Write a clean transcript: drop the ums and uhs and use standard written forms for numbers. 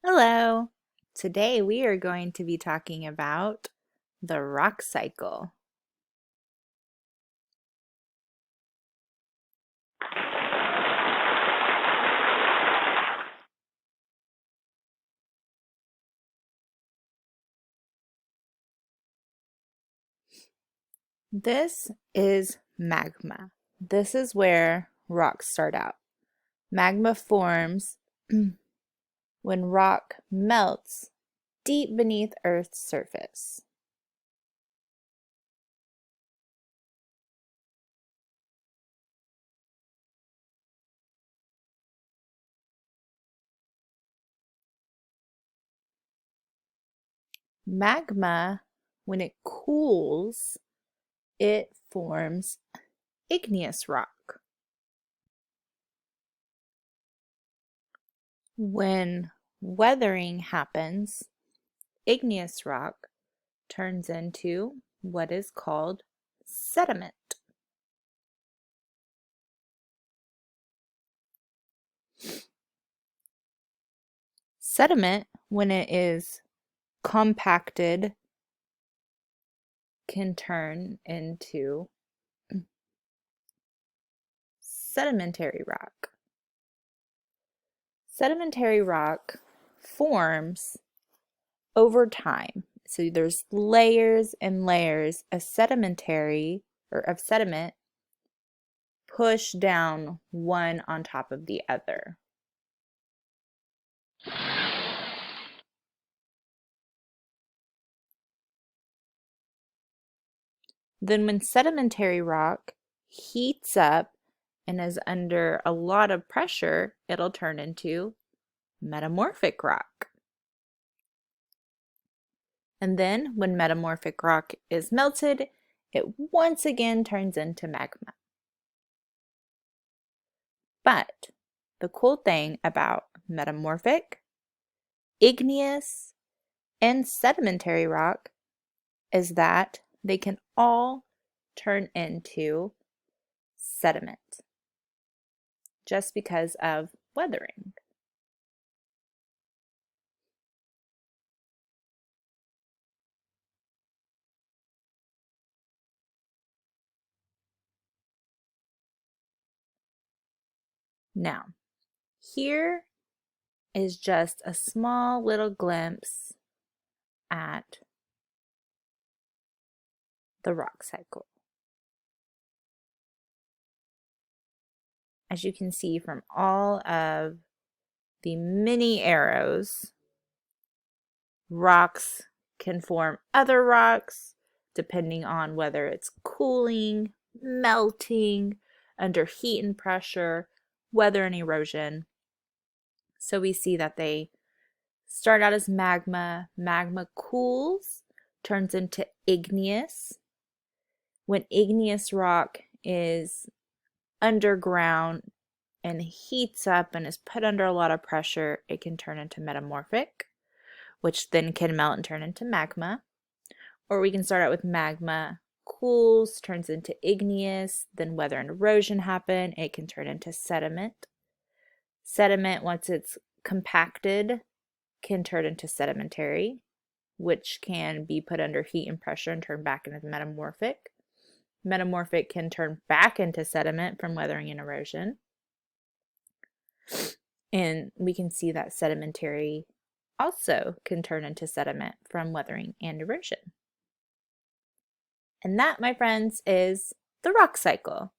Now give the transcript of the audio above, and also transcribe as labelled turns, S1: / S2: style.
S1: Hello! Today we are going to be talking about the rock cycle. This is magma. This is where rocks start out. Magma forms when rock melts deep beneath Earth's surface. Magma, when it cools, it forms igneous rock. When weathering happens, igneous rock turns into what is called sediment. Sediment, when it is compacted, can turn into sedimentary rock. Sedimentary rock forms over time. So there's layers and layers of sedimentary or of sediment pushed down one on top of the other. Then when sedimentary rock heats up and is under a lot of pressure, it'll turn into metamorphic rock. And then when metamorphic rock is melted, it once again turns into magma. But the cool thing about metamorphic, igneous, and sedimentary rock is that they can all turn into sediment just because of weathering. Now, here is just a small little glimpse at the rock cycle. As you can see from all of the many arrows, rocks can form other rocks depending on whether it's cooling, melting, under heat and pressure, weather and erosion. So we see that they start out as magma. Magma cools, turns into igneous. When igneous rock is underground and heats up and is put under a lot of pressure, it can turn into metamorphic, which then can melt and turn into magma. Or we can start out with magma, cools, turns into igneous, then weather and erosion happen, it can turn into sediment. Sediment, once it's compacted, can turn into sedimentary, which can be put under heat and pressure and turn back into metamorphic. Metamorphic can turn back into sediment from weathering and erosion. And we can see that sedimentary also can turn into sediment from weathering and erosion. And that, my friends, is the rock cycle.